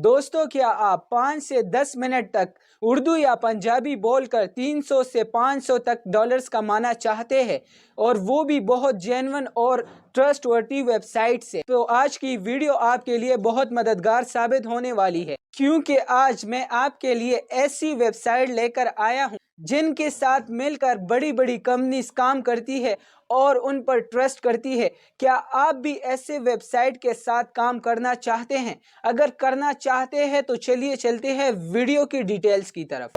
दोस्तों, क्या आप 5 से 10 मिनट तक उर्दू या पंजाबी बोलकर 300 से 500 तक डॉलर्स कमाना चाहते हैं, और वो भी बहुत जेन्युइन और ट्रस्टवर्दी वेबसाइट से? तो आज की वीडियो आपके लिए बहुत मददगार साबित होने वाली है, क्योंकि आज मैं आपके लिए ऐसी वेबसाइट लेकर आया हूं जिनके साथ मिलकर बड़ी बड़ी कंपनीज काम करती है और उन पर ट्रस्ट करती है। क्या आप भी ऐसे वेबसाइट के साथ काम करना चाहते हैं? अगर करना चाहते हैं तो चलिए चलते हैं वीडियो की डिटेल्स की तरफ।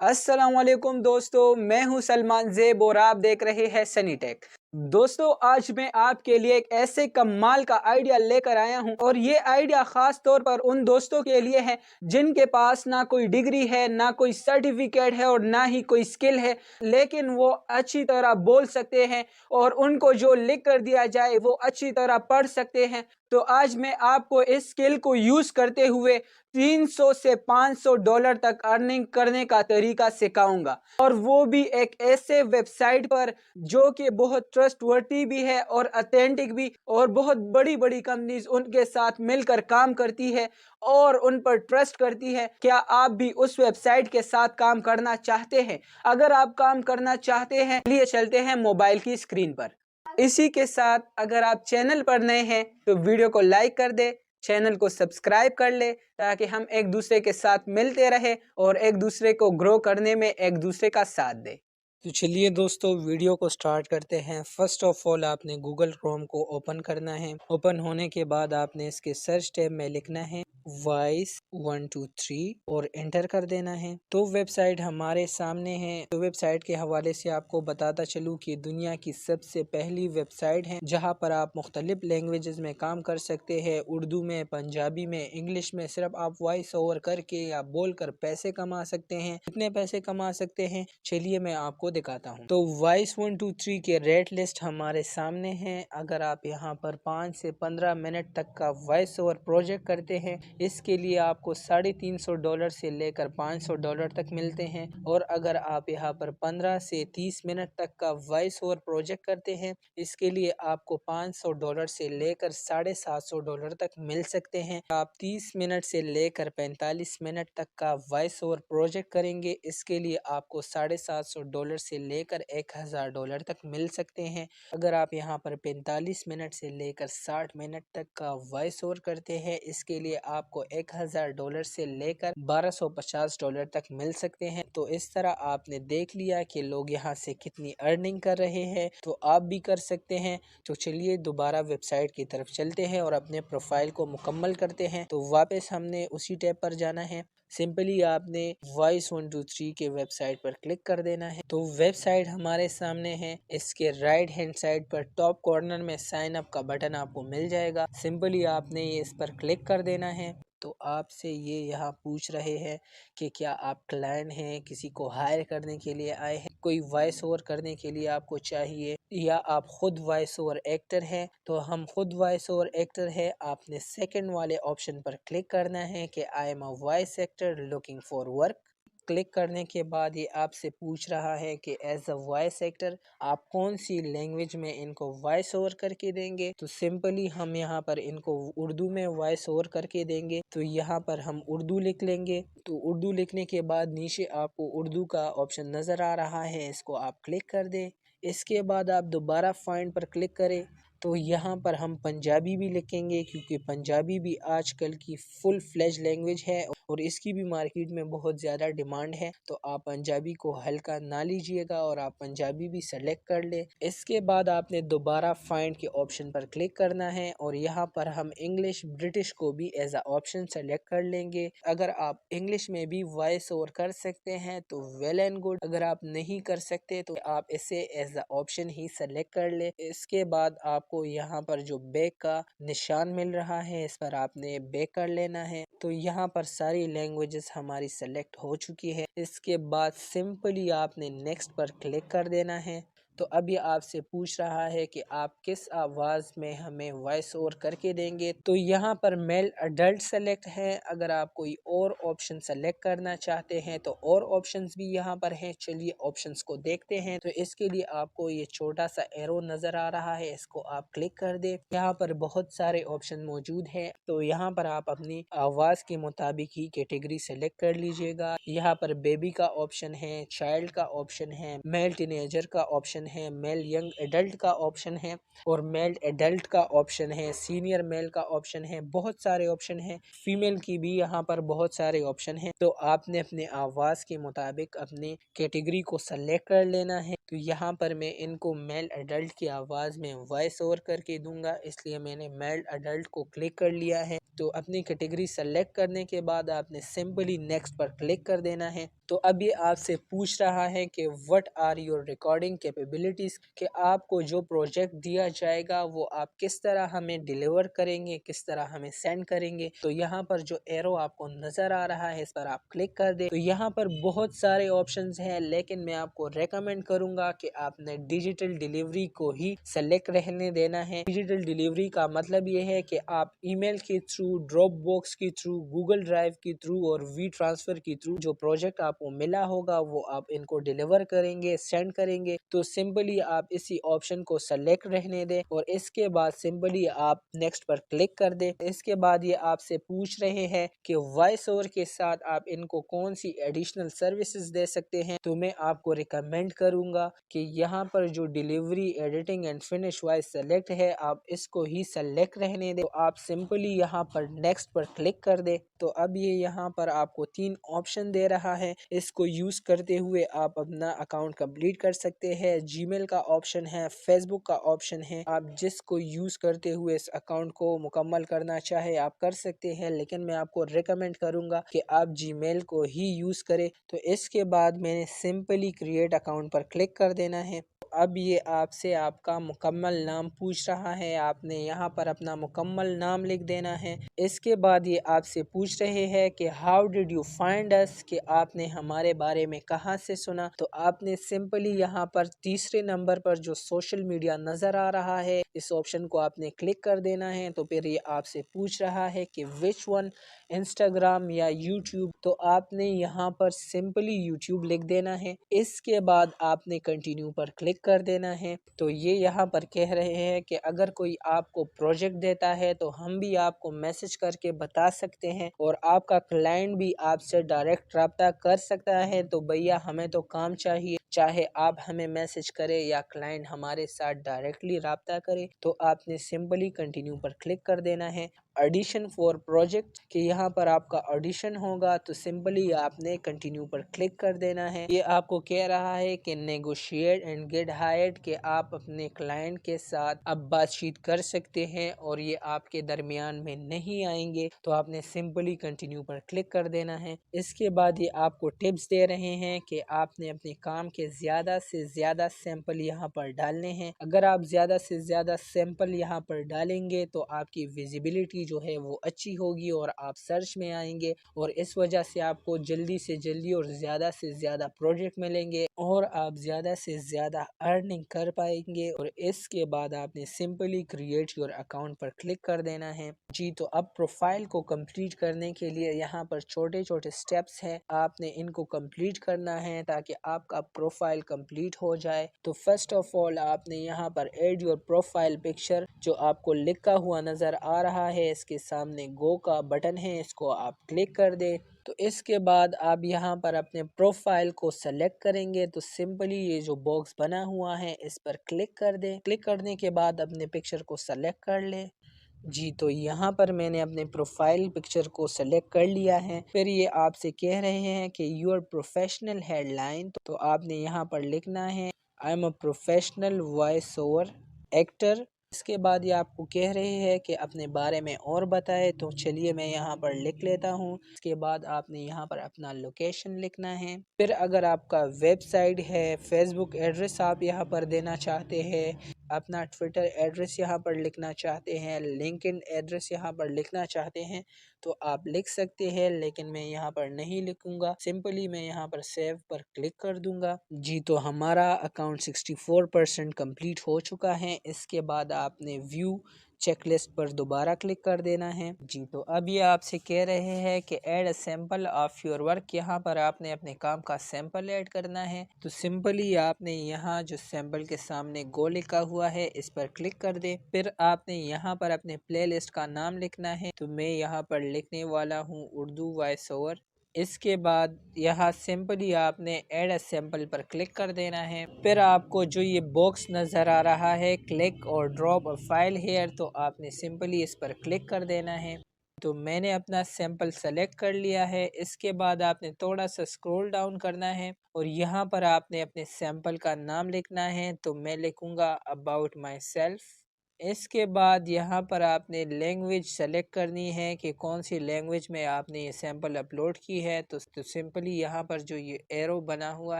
अस्सलाम वालेकुम दोस्तों, मैं हूं सलमान ज़ेब और आप देख रहे हैं सनी टेक। दोस्तों, आज मैं आपके लिए एक ऐसे कमाल का आइडिया लेकर आया हूं, और ये आइडिया खास तौर पर उन दोस्तों के लिए है जिनके पास ना कोई डिग्री है, ना कोई सर्टिफिकेट है और ना ही कोई स्किल है, लेकिन वो अच्छी तरह बोल सकते हैं और उनको जो लिख कर दिया जाए वो अच्छी तरह पढ़ सकते हैं। तो आज मैं आपको इस स्किल को यूज करते हुए 300 से 500 डॉलर तक अर्निंग करने का तरीका सिखाऊंगा, और वो भी एक ऐसे वेबसाइट पर जो कि बहुत ट्रस्टवर्दी भी है और ऑथेंटिक भी, और बहुत बड़ी बड़ी कंपनीज उनके साथ मिलकर काम करती है और उन पर ट्रस्ट करती है। क्या आप भी उस वेबसाइट के साथ काम करना चाहते हैं? अगर आप काम करना चाहते हैं, चलिए चलते हैं मोबाइल की स्क्रीन पर। इसी के साथ अगर आप चैनल पर नए हैं तो वीडियो को लाइक कर दे, चैनल को सब्सक्राइब कर ले, ताकि हम एक दूसरे के साथ मिलते रहे और एक दूसरे को ग्रो करने में एक दूसरे का साथ दे। तो चलिए दोस्तों, वीडियो को स्टार्ट करते हैं। फर्स्ट ऑफ ऑल आपने गूगल क्रोम को ओपन करना है। ओपन होने के बाद आपने इसके सर्च टैब में लिखना है वॉइस 123 और एंटर कर देना है। तो वेबसाइट हमारे सामने है। तो वेबसाइट के हवाले से आपको बताता चलूँ कि दुनिया की सबसे पहली वेबसाइट है जहां पर आप मुख्तलिफ लैंग्वेजेस में काम कर सकते हैं। उर्दू में, पंजाबी में, इंग्लिश में। सिर्फ आप वॉइस ओवर करके या बोल कर पैसे कमा सकते हैं। कितने पैसे कमा सकते हैं, चलिए मैं आपको दिखाता हूँ। तो वॉइस 123 के रेट लिस्ट हमारे सामने है। अगर आप यहाँ पर 5 से 15 मिनट तक का वॉइस ओवर प्रोजेक्ट करते हैं, इसके लिए आपको $350 से लेकर $500 तक मिलते हैं। और अगर आप यहाँ पर 15 से 30 मिनट तक का वॉइस ओवर प्रोजेक्ट करते हैं, इसके लिए आपको $500 से लेकर $750 तक मिल सकते हैं। आप 30 मिनट से लेकर 45 मिनट तक का वॉइस ओवर प्रोजेक्ट करेंगे, इसके लिए आपको $750 से लेकर $1000 तक मिल सकते हैं। अगर आप यहाँ पर 45 मिनट से लेकर 60 मिनट तक का वॉइस ओवर करते हैं, इसके लिए आपको $1000 से लेकर $1250 तक मिल सकते हैं। तो इस तरह आपने देख लिया कि लोग यहाँ से कितनी अर्निंग कर रहे हैं, तो आप भी कर सकते हैं। तो चलिए दोबारा वेबसाइट की तरफ चलते हैं और अपने प्रोफाइल को मुकम्मल करते हैं। तो वापस हमने उसी टैब पर जाना है। सिंपली आपने वॉइस 123 के वेबसाइट पर क्लिक कर देना है। तो वेबसाइट हमारे सामने है। इसके राइट हैंड साइड पर टॉप कॉर्नर में साइन अप का बटन आपको मिल जाएगा। सिंपली आपने ये इस पर क्लिक कर देना है। तो आपसे ये यहाँ पूछ रहे हैं कि क्या आप क्लाइंट हैं, किसी को हायर करने के लिए आए हैं, कोई वॉइस ओवर करने के लिए आपको चाहिए, या आप खुद वॉइस ओवर एक्टर हैं। तो हम खुद वॉइस ओवर एक्टर है। आपने सेकंड वाले ऑप्शन पर क्लिक करना है कि I am a voice actor looking for work. Click करने के बाद ये आपसे पूछ रहा है कि एज अ वॉइस एक्टर आप कौन सी लैंग्वेज में इनको वॉइस ओवर करके देंगे। तो सिंपली हम यहाँ पर इनको उर्दू में वॉइस ओवर करके देंगे। तो यहाँ पर हम उर्दू लिख लेंगे। तो उर्दू लिखने के बाद नीचे आपको उर्दू का ऑप्शन नज़र आ रहा है, इसको आप क्लिक कर दें। इसके बाद आप दोबारा फाइंड पर क्लिक करें। तो यहाँ पर हम पंजाबी भी लिखेंगे, क्योंकि पंजाबी भी आजकल की फुल फ्लेज लैंग्वेज है और इसकी भी मार्केट में बहुत ज़्यादा डिमांड है। तो आप पंजाबी को हल्का ना लीजिएगा और आप पंजाबी भी सेलेक्ट कर ले। इसके बाद आपने दोबारा फाइंड के ऑप्शन पर क्लिक करना है और यहाँ पर हम इंग्लिश ब्रिटिश को भी एज अ ऑप्शन सेलेक्ट कर लेंगे। अगर आप इंग्लिश में भी वॉइस ओवर कर सकते हैं तो वेल एंड गुड। अगर आप नहीं कर सकते तो आप इसे एज अ ऑप्शन ही सेलेक्ट कर ले। इसके बाद आपको यहाँ पर जो बैक का निशान मिल रहा है, इस पर आपने बैक कर लेना है। तो यहाँ पर सारी लैंग्वेजेस हमारी सेलेक्ट हो चुकी है। इसके बाद सिंपली आपने नेक्स्ट पर क्लिक कर देना है। तो अब ये आपसे पूछ रहा है कि आप किस आवाज़ में हमें वॉइस ओवर करके देंगे। तो यहाँ पर मेल अडल्ट सेलेक्ट है। अगर आप कोई और ऑप्शन सेलेक्ट करना चाहते हैं तो और ऑप्शंस भी यहाँ पर हैं। चलिए ऑप्शंस को देखते हैं। तो इसके लिए आपको ये छोटा सा एरो नज़र आ रहा है, इसको आप क्लिक कर दे। यहाँ पर बहुत सारे ऑप्शन मौजूद हैं। तो यहाँ पर आप अपनी आवाज़ के मुताबिक ही कैटेगरी सेलेक्ट कर लीजिएगा। यहाँ पर बेबी का ऑप्शन है, चाइल्ड का ऑप्शन है, मेल टीनेजर का ऑप्शन है, मेल यंग एडल्ट का ऑप्शन है और मेल एडल्ट का ऑप्शन है, सीनियर मेल का ऑप्शन है। बहुत सारे ऑप्शन हैं। फीमेल की भी यहाँ पर बहुत सारे ऑप्शन हैं। तो आपने अपने आवाज़ के मुताबिक अपनी कैटेगरी को सेलेक्ट कर लेना है। तो यहाँ पर मैं इनको मेल एडल्ट की आवाज़ में वॉइस ओवर करके दूंगा, इसलिए मैंने मेल एडल्ट को क्लिक कर लिया है। तो अपनी कैटेगरी सेलेक्ट करने के बाद आपने सिंपली नेक्स्ट पर क्लिक कर देना है। तो अब ये आपसे पूछ रहा है कि what are your recording capabilities, कि आपको जो प्रोजेक्ट दिया जाएगा वो आप किस तरह हमें डिलीवर करेंगे, किस तरह हमें सेंड करेंगे। तो यहाँ पर जो एरो आपको नज़र आ रहा है इस पर आप क्लिक कर दे। तो यहाँ पर बहुत सारे ऑप्शंस हैं, लेकिन मैं आपको रेकमेंड करूँगा कि आपने डिजिटल डिलीवरी को ही सेलेक्ट रहने देना है। डिजिटल डिलीवरी का मतलब ये है कि आप ईमेल के थ्रू, ड्रॉप बॉक्स के थ्रू, गूगल ड्राइव के थ्रू और वी ट्रांसफ़र के थ्रू जो प्रोजेक्ट आपको मिला होगा वो आप इनको डिलीवर करेंगे, सेंड करेंगे। तो सिंपली आप इसी ऑप्शन को सेलेक्ट रहने दें और इसके बाद सिंपली आप नेक्स्ट पर क्लिक कर दें। इसके बाद ये आपसे पूछ रहे हैं कि वॉइस ओवर के साथ आप इनको कौन सी एडिशनल सर्विसेज दे सकते हैं। तो मैं आपको रिकमेंड करूंगा कि यहाँ पर जो delivery, editing and finish voice select है आप इसको ही सेलेक्ट रहने दें। तो आप सिंपली यहाँ पर नेक्स्ट पर क्लिक कर दे। तो अब ये यहाँ पर आपको 3 ऑप्शन दे रहा है। इसको यूज करते हुए आप अपना अकाउंट कंप्लीट कर सकते हैं। जीमेल का ऑप्शन है, फेसबुक का ऑप्शन है। आप जिसको यूज करते हुए इस अकाउंट को मुकम्मल करना चाहे आप कर सकते हैं, लेकिन मैं आपको रिकमेंड करूंगा कि आप जीमेल को ही यूज करें। तो इसके बाद मैंने सिंपली क्रिएट अकाउंट पर क्लिक कर देना है। अब ये आपसे आपका मुकम्मल नाम पूछ रहा है। आपने यहाँ पर अपना मुकम्मल नाम लिख देना है। इसके बाद ये आपसे पूछ रहे हैं कि how did you find us, कि आपने हमारे बारे में कहाँ से सुना। तो आपने सिंपली यहाँ पर तीसरे नंबर पर जो सोशल मीडिया नज़र आ रहा है इस ऑप्शन को आपने क्लिक कर देना है। तो फिर ये आपसे पूछ रहा है कि विच वन, इंस्टाग्राम या यूट्यूब। तो आपने यहाँ पर सिंपली यूट्यूब लिख देना है। इसके बाद आपने कंटिन्यू पर क्लिक कर देना है। तो ये यहाँ पर कह रहे हैं कि अगर कोई आपको प्रोजेक्ट देता है तो हम भी आपको मैसेज करके बता सकते हैं और आपका क्लाइंट भी आपसे डायरेक्ट रब्ता कर सकता है। तो भैया हमें तो काम चाहिए, चाहे आप हमें मैसेज करें या क्लाइंट हमारे साथ डायरेक्टली रब्ता करे। तो आपने सिंपली कंटिन्यू पर क्लिक कर देना है। ऑडिशन फॉर प्रोजेक्ट, कि यहाँ पर आपका ऑडिशन होगा। तो सिंपली आपने कंटिन्यू पर क्लिक कर देना है। ये आपको कह रहा है कि नेगोशिएट एंड गेट हायर्ड, कि आप अपने क्लाइंट के साथ अब बातचीत कर सकते हैं और ये आपके दरमियान में नहीं आएंगे। तो आपने सिंपली कंटिन्यू पर क्लिक कर देना है। इसके बाद ये आपको टिप्स दे रहे हैं कि आपने अपने काम के ज़्यादा से ज़्यादा सैंपल यहाँ पर डालने हैं। अगर आप ज़्यादा से ज़्यादा सैंपल यहाँ पर डालेंगे तो आपकी विजिबिलिटी जो है वो अच्छी होगी और आप सर्च में आएंगे और इस वजह से आपको जल्दी से जल्दी और ज़्यादा से ज़्यादा प्रोजेक्ट मिलेंगे और आप ज़्यादा से ज़्यादा अर्निंग कर पाएंगे। और इसके बाद आपने सिंपली क्रिएट योर अकाउंट पर क्लिक कर देना है। जी, तो अब प्रोफाइल को कंप्लीट करने के लिए यहाँ पर छोटे छोटे स्टेप्स हैं, आपने इनको कंप्लीट करना है ताकि आपका प्रोफाइल कंप्लीट हो जाए। तो फर्स्ट ऑफ ऑल आपने यहाँ पर एड योर प्रोफाइल पिक्चर जो आपको लिखा हुआ नज़र आ रहा है, इसके सामने गो का बटन है, इसको आप क्लिक कर दें। तो इसके बाद आप यहाँ पर अपने प्रोफाइल को सेलेक्ट करेंगे। तो सिंपली ये जो बॉक्स बना हुआ है इस पर क्लिक कर दें। क्लिक करने के बाद अपने पिक्चर को सेलेक्ट कर लें। जी, तो यहाँ पर मैंने अपने प्रोफाइल पिक्चर को सेलेक्ट कर लिया है। फिर ये आपसे कह रहे हैं कि यूर प्रोफेशनल हेडलाइन, तो आपने यहाँ पर लिखना है I am a professional voice over actor. इसके बाद ये आपको कह रहे हैं कि अपने बारे में और बताए। तो चलिए मैं यहाँ पर लिख लेता हूँ। इसके बाद आपने यहाँ पर अपना लोकेशन लिखना है। फिर अगर आपका वेबसाइट है, फेसबुक एड्रेस आप यहाँ पर देना चाहते हैं अपना ट्विटर एड्रेस यहाँ पर लिखना चाहते हैं, लिंक्डइन एड्रेस यहाँ पर लिखना चाहते हैं तो आप लिख सकते हैं, लेकिन मैं यहाँ पर नहीं लिखूंगा। सिंपली मैं यहाँ पर सेव पर क्लिक कर दूंगा। जी तो हमारा अकाउंट 64% कंप्लीट हो चुका है। इसके बाद आपने व्यू चेकलिस्ट पर दोबारा क्लिक कर देना है। जी तो अब ये आपसे कह रहे हैं कि add a sample of your work. यहाँ पर आपने अपने काम का सैंपल ऐड करना है। तो सिंपली आपने यहाँ जो सैंपल के सामने गो लिखा हुआ है इस पर क्लिक कर दे। फिर आपने यहाँ पर अपने प्लेलिस्ट का नाम लिखना है। तो मैं यहाँ पर लिखने वाला हूँ उर्दू वॉइस ओवर। इसके बाद यहाँ सिंपली आपने ऐड अ सैंपल पर क्लिक कर देना है। फिर आपको जो ये बॉक्स नज़र आ रहा है क्लिक और ड्रॉप अ फाइल हेयर, तो आपने सिंपली इस पर क्लिक कर देना है। तो मैंने अपना सैंपल सेलेक्ट कर लिया है। इसके बाद आपने थोड़ा सा स्क्रॉल डाउन करना है और यहाँ पर आपने अपने सैंपल का नाम लिखना है। तो मैं लिखूँगा अबाउट माई सेल्फ। इसके बाद यहाँ पर आपने लैंग्वेज सेलेक्ट करनी है कि कौन सी लैंग्वेज में आपने ये सैंपल अपलोड की है। तो सिंपली यहाँ पर जो ये एरो बना हुआ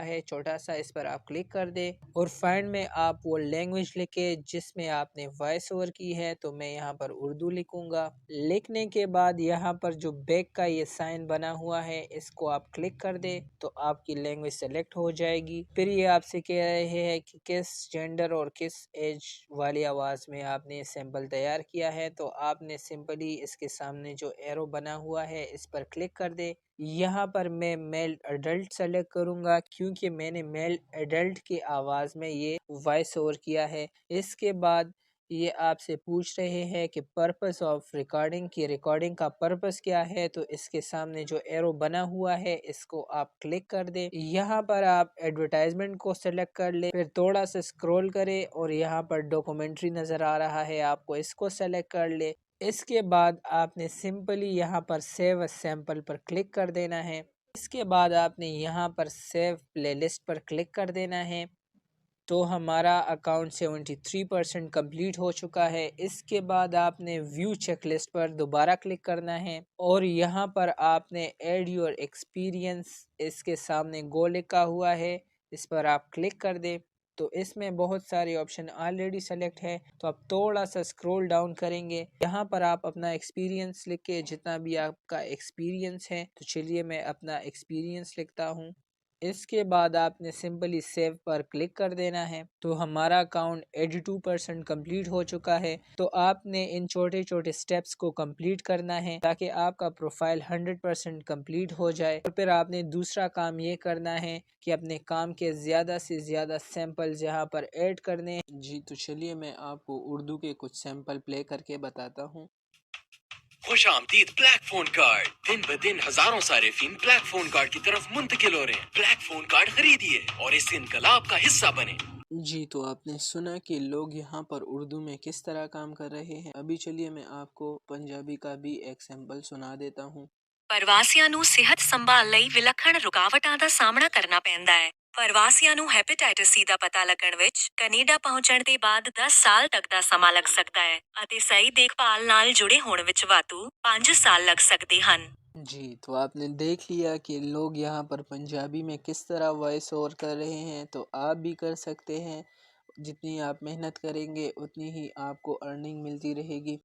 है छोटा सा, इस पर आप क्लिक कर दे और फाइंड में आप वो लैंग्वेज लिखे जिसमें आपने वॉइस ओवर की है। तो मैं यहाँ पर उर्दू लिखूंगा। लिखने के बाद यहाँ पर जो बैक का ये साइन बना हुआ है इसको आप क्लिक कर दे तो आपकी लैंग्वेज सेलेक्ट हो जाएगी। फिर ये आपसे कह रहे हैं कि किस जेंडर और किस एज वाली आवाज़ में आपने ये सैंपल तैयार किया है। तो आपने सिंपली इसके सामने जो एरो बना हुआ है इस पर क्लिक कर दे। यहाँ पर मैं मेल एडल्ट सेलेक्ट करूँगा क्योंकि मैंने मेल एडल्ट की आवाज़ में ये वॉइस ओवर किया है। इसके बाद ये आपसे पूछ रहे हैं कि पर्पस ऑफ रिकॉर्डिंग की रिकॉर्डिंग का पर्पस क्या है। तो इसके सामने जो एरो बना हुआ है इसको आप क्लिक कर दे। यहाँ पर आप एडवर्टाइजमेंट को सेलेक्ट कर ले, फिर थोड़ा सा स्क्रॉल करें और यहाँ पर डॉक्यूमेंट्री नज़र आ रहा है, आपको इसको सेलेक्ट कर ले। इसके बाद आपने सिंपली यहाँ पर सेव अ सैंपल पर क्लिक कर देना है। इसके बाद आपने यहाँ पर सेव प्लेलिस्ट पर क्लिक कर देना है। तो हमारा अकाउंट 73% कंप्लीट हो चुका है। इसके बाद आपने व्यू चेकलिस्ट पर दोबारा क्लिक करना है और यहाँ पर आपने ऐड योर एक्सपीरियंस, इसके सामने गो लिखा हुआ है, इस पर आप क्लिक कर दे। तो इसमें बहुत सारे ऑप्शन ऑलरेडी सेलेक्ट है। तो आप थोड़ा सा स्क्रॉल डाउन करेंगे, यहाँ पर आप अपना एक्सपीरियंस लिख के जितना भी आपका एक्सपीरियंस है। तो चलिए मैं अपना एक्सपीरियंस लिखता हूँ। इसके बाद आपने सिंपली सेव पर क्लिक कर देना है। तो हमारा अकाउंट 82% कंप्लीट हो चुका है। तो आपने इन छोटे छोटे स्टेप्स को कंप्लीट करना है ताकि आपका प्रोफाइल 100% कंप्लीट हो जाए। और फिर आपने दूसरा काम ये करना है कि अपने काम के ज़्यादा से ज़्यादा सैंपल्स यहाँ पर ऐड करने हैं। जी तो चलिए मैं आपको उर्दू के कुछ सैंपल प्ले करके बताता हूँ। खुश आमदीद ब्लैक फोन कार्ड। दिन ब दिन हजारों सारिफिन ब्लैक फोन कार्ड की तरफ मुंतकिल हो रहे हैं। ब्लैक फोन कार्ड खरीदिए और इस इनकलाब का हिस्सा बने। जी तो आपने सुना कि लोग यहाँ पर उर्दू में किस तरह काम कर रहे हैं। अभी चलिए मैं आपको पंजाबी का भी एक सैंपल सुना देता हूँ। ਪ੍ਰਵਾਸੀਆਂ ਨੂੰ ਸਿਹਤ ਸੰਭਾਲ ਲਈ ਵਿਲੱਖਣ ਰੁਕਾਵਟਾਂ ਦਾ ਸਾਹਮਣਾ ਕਰਨਾ ਪੈਂਦਾ ਹੈ। ਪ੍ਰਵਾਸੀਆਂ ਨੂੰ ਹੈਪੇਟਾਈਟਸ ਸੀ ਦਾ ਪਤਾ ਲੱਗਣ ਵਿੱਚ ਕੈਨੇਡਾ ਪਹੁੰਚਣ ਦੇ ਬਾਅਦ 10 ਸਾਲ ਤੱਕ ਦਾ ਸਮਾਂ ਲੱਗ ਸਕਦਾ ਹੈ ਅਤੇ ਸਹੀ ਦੇਖਭਾਲ ਨਾਲ ਜੁੜੇ ਹੋਣ ਵਿੱਚ ਵਾਧੂ 5 ਸਾਲ ਲੱਗ ਸਕਦੇ ਹਨ। जी तो आपने देख लिया कि लोग यहाँ पर पंजाबी में किस तरह वॉइस ओवर कर रहे हैं। तो आप भी कर सकते हैं। जितनी आप मेहनत करेंगे उतनी ही आपको अर्निंग मिलती रहेगी।